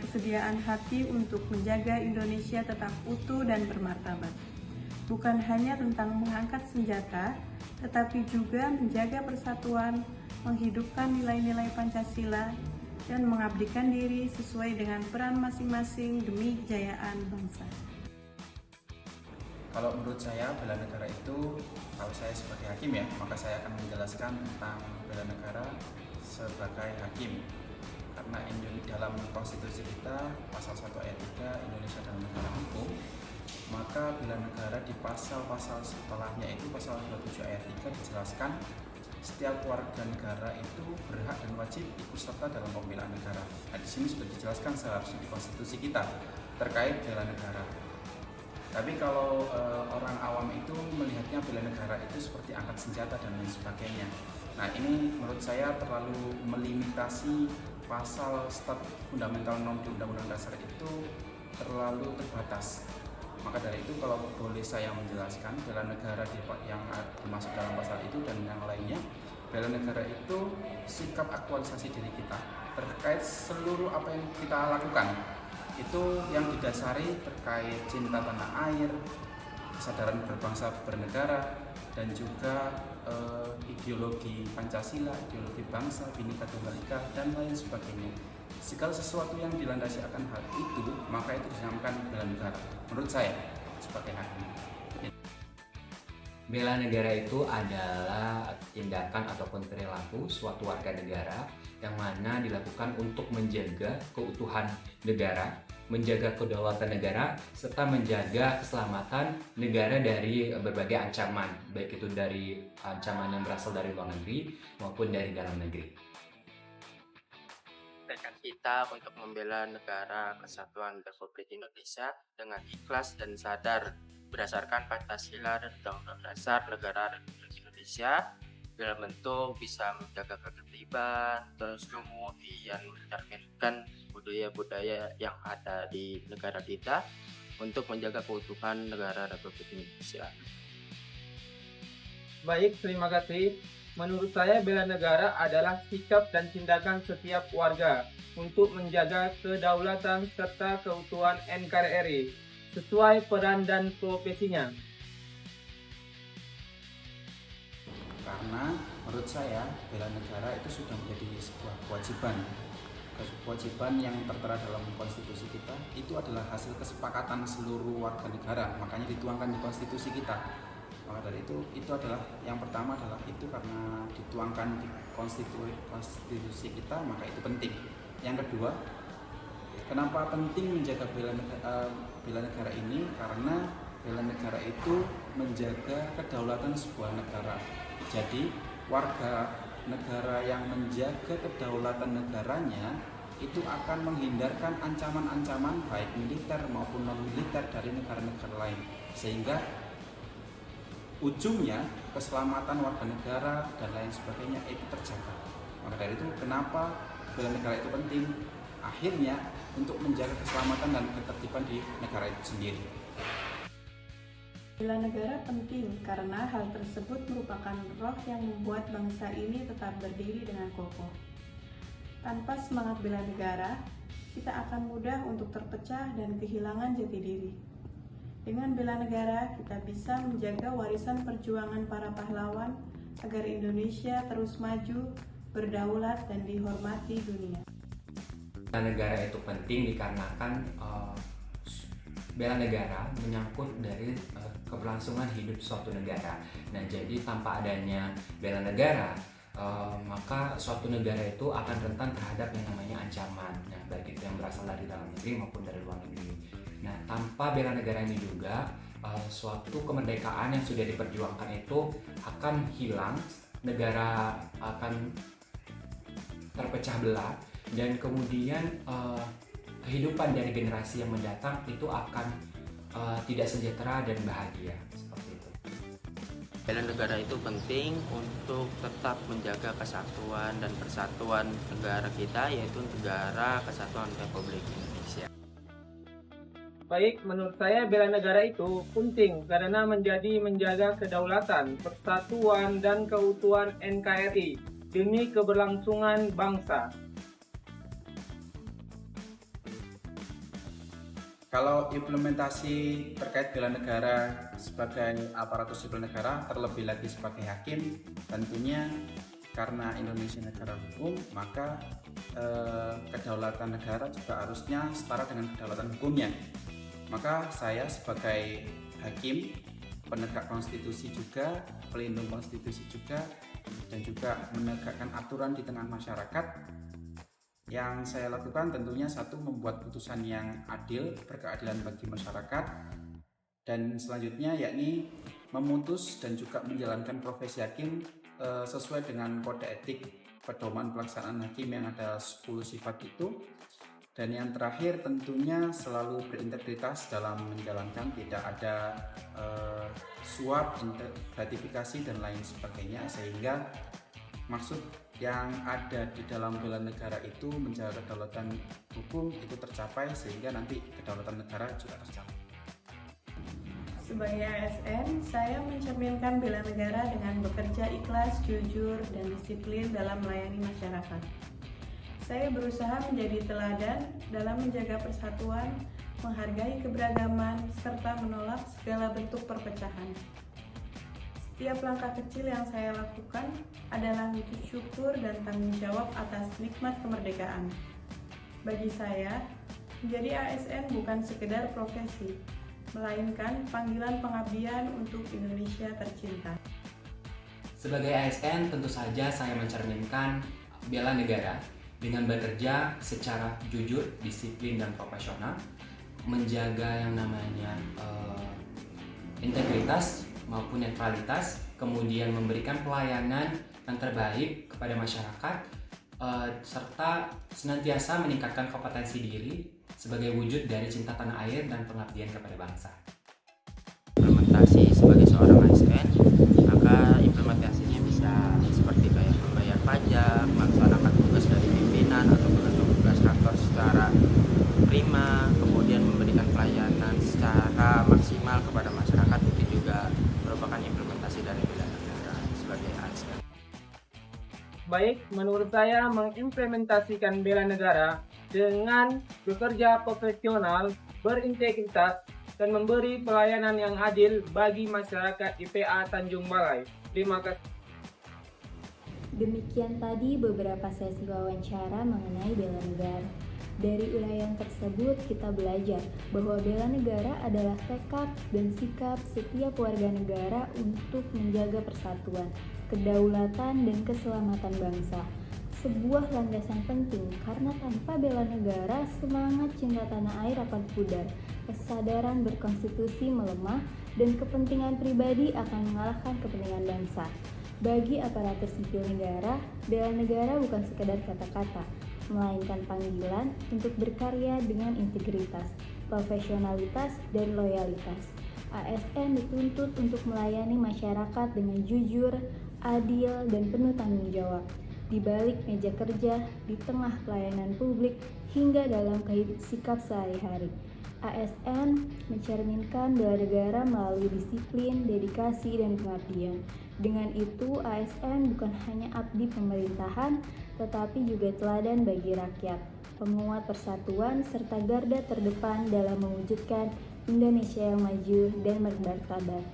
kesediaan hati untuk menjaga Indonesia tetap utuh dan bermartabat. Bukan hanya tentang mengangkat senjata, tetapi juga menjaga persatuan, menghidupkan nilai-nilai Pancasila, dan mengabdikan diri sesuai dengan peran masing-masing demi kejayaan bangsa. Kalau menurut saya, bela negara itu, kalau saya sebagai hakim ya, maka saya akan menjelaskan tentang bela negara sebagai hakim. Karena dalam konstitusi kita, pasal 1 ayat 3, Indonesia dalam negara hukum, maka bela negara di pasal-pasal setelahnya itu pasal 27 ayat 3 dijelaskan setiap warga negara itu berhak dan wajib ikut serta dalam pembelaan negara. Nah, di sini sudah dijelaskan seharusnya di konstitusi kita terkait bela negara. Tapi kalau orang awam itu melihatnya bela negara itu seperti angkat senjata dan lain sebagainya. Nah, ini menurut saya terlalu melimitasi pasal fundamental norm di Undang-Undang Dasar itu terlalu terbatas. Maka dari itu, kalau boleh saya menjelaskan, bela negara yang termasuk dalam pasal itu dan yang lainnya, bela negara itu sikap aktualisasi diri kita terkait seluruh apa yang kita lakukan. Itu yang didasari terkait cinta tanah air, kesadaran berbangsa bernegara, dan juga ideologi Pancasila, ideologi bangsa, Bhinneka Tunggal Ika, dan lain sebagainya. Segala sesuatu yang dilandasi akan hal itu, maka itu dinamakan bela negara. Menurut saya, sebagai hakim. Bela negara itu adalah tindakan ataupun perilaku suatu warga negara yang mana dilakukan untuk menjaga keutuhan negara, menjaga kedaulatan negara, serta menjaga keselamatan negara dari berbagai ancaman, baik itu dari ancaman yang berasal dari luar negeri maupun dari dalam negeri. Tekad kita untuk membela negara kesatuan Republik Indonesia dengan ikhlas dan sadar berdasarkan Pancasila dan Undang-Undang Dasar Negara Republik Indonesia dalam bentuk bisa menjaga ketertiban, terus kemudian mencerminkan budaya-budaya yang ada di negara kita untuk menjaga keutuhan negara Republik Indonesia. Baik, terima kasih. Menurut saya, bela negara adalah sikap dan tindakan setiap warga untuk menjaga kedaulatan serta keutuhan NKRI sesuai peran dan profesinya. Karena menurut saya, bela negara itu sudah menjadi sebuah kewajiban yang tertera dalam konstitusi kita. Itu adalah hasil kesepakatan seluruh warga negara, makanya dituangkan di konstitusi kita. Maka dari itu adalah yang pertama adalah itu karena dituangkan di konstitusi kita, maka itu penting. Yang kedua, kenapa penting menjaga bela negara ini? Karena bela negara itu menjaga kedaulatan sebuah negara. Jadi warga negara yang menjaga kedaulatan negaranya itu akan menghindarkan ancaman-ancaman baik militer maupun non-militer dari negara-negara lain, sehingga ujungnya keselamatan warga negara dan lain sebagainya itu terjaga. Maka dari itu kenapa bela negara itu penting? Akhirnya untuk menjaga keselamatan dan ketertiban di negara itu sendiri. Bela negara penting karena hal tersebut merupakan roh yang membuat bangsa ini tetap berdiri dengan kokoh. Tanpa semangat bela negara, kita akan mudah untuk terpecah dan kehilangan jati diri. Dengan bela negara, kita bisa menjaga warisan perjuangan para pahlawan agar Indonesia terus maju, berdaulat, dan dihormati dunia. Bela negara itu penting dikarenakan bela negara menyangkut dari keberlangsungan hidup suatu negara. Nah, jadi tanpa adanya bela negara, maka suatu negara itu akan rentan terhadap yang namanya ancaman, baik itu yang berasal dari dalam negeri maupun dari luar negeri. Nah, tanpa bela negara ini juga suatu kemerdekaan yang sudah diperjuangkan itu akan hilang, negara akan terpecah belah, dan kemudian kehidupan dari generasi yang mendatang itu akan tidak sejahtera dan bahagia, seperti itu. Bela negara itu penting untuk tetap menjaga kesatuan dan persatuan negara kita, yaitu negara kesatuan Republik Indonesia. Baik, menurut saya bela negara itu penting karena menjaga kedaulatan, persatuan, dan keutuhan NKRI demi keberlangsungan bangsa. Kalau implementasi terkait bela negara sebagai aparatur sipil negara, terlebih lagi sebagai hakim, tentunya karena Indonesia negara hukum, maka kedaulatan negara juga harusnya setara dengan kedaulatan hukumnya. Maka saya sebagai hakim, penegak konstitusi juga, pelindung konstitusi juga, dan juga menegakkan aturan di tengah masyarakat. Yang saya lakukan tentunya satu, membuat putusan yang adil, berkeadilan bagi masyarakat, dan selanjutnya yakni memutus dan juga menjalankan profesi hakim sesuai dengan kode etik pedoman pelaksanaan hakim yang ada 10 sifat itu. Dan yang terakhir tentunya selalu berintegritas dalam menjalankan, tidak ada suap, gratifikasi dan lain sebagainya, sehingga maksud yang ada di dalam bela negara itu menjaga kedaulatan hukum itu tercapai, sehingga nanti kedaulatan negara juga tercapai. Sebagai ASN, saya mencerminkan bela negara dengan bekerja ikhlas, jujur, dan disiplin dalam melayani masyarakat. Saya berusaha menjadi teladan dalam menjaga persatuan, menghargai keberagaman, serta menolak segala bentuk perpecahan. Setiap langkah kecil yang saya lakukan adalah wujud syukur dan tanggung jawab atas nikmat kemerdekaan. Bagi saya, menjadi ASN bukan sekedar profesi, melainkan panggilan pengabdian untuk Indonesia tercinta. Sebagai ASN, tentu saja saya mencerminkan bela negara dengan bekerja secara jujur, disiplin, dan profesional, menjaga yang namanya integritas maupun netralitas, kemudian memberikan pelayanan yang terbaik kepada masyarakat, serta senantiasa meningkatkan kompetensi diri sebagai wujud dari cinta tanah air dan pengabdian kepada bangsa. Implementasi sebagai seorang ASN, maka implementasinya bisa seperti kayak membayar pajak, melaksanakan tugas dari pimpinan atau tugas kantor secara prima, kemudian memberikan pelayanan secara maksimal kepada masyarakat. Itu juga merupakan implementasi dari bela negara sebagai ASN. Baik, menurut saya mengimplementasikan bela negara dengan bekerja profesional, berintegritas, dan memberi pelayanan yang adil bagi masyarakat IPA Tanjung Balai. Terima kasih. Demikian tadi beberapa sesi wawancara mengenai bela negara. Dari uraian tersebut kita belajar bahwa bela negara adalah tekad dan sikap setiap warga negara untuk menjaga persatuan, kedaulatan, dan keselamatan bangsa. Sebuah landasan penting karena tanpa bela negara semangat cinta tanah air akan pudar, kesadaran berkonstitusi melemah, dan kepentingan pribadi akan mengalahkan kepentingan bangsa. Bagi aparatur sipil negara, bela negara bukan sekedar kata-kata, melainkan panggilan untuk berkarya dengan integritas, profesionalitas, dan loyalitas. ASN dituntut untuk melayani masyarakat dengan jujur, adil, dan penuh tanggung jawab. Di balik meja kerja, di tengah pelayanan publik, hingga dalam sikap sehari-hari. ASN mencerminkan bela negara melalui disiplin, dedikasi, dan pengabdian. Dengan itu, ASN bukan hanya abdi pemerintahan, tetapi juga teladan bagi rakyat, penguat persatuan, serta garda terdepan dalam mewujudkan Indonesia yang maju dan bermartabat.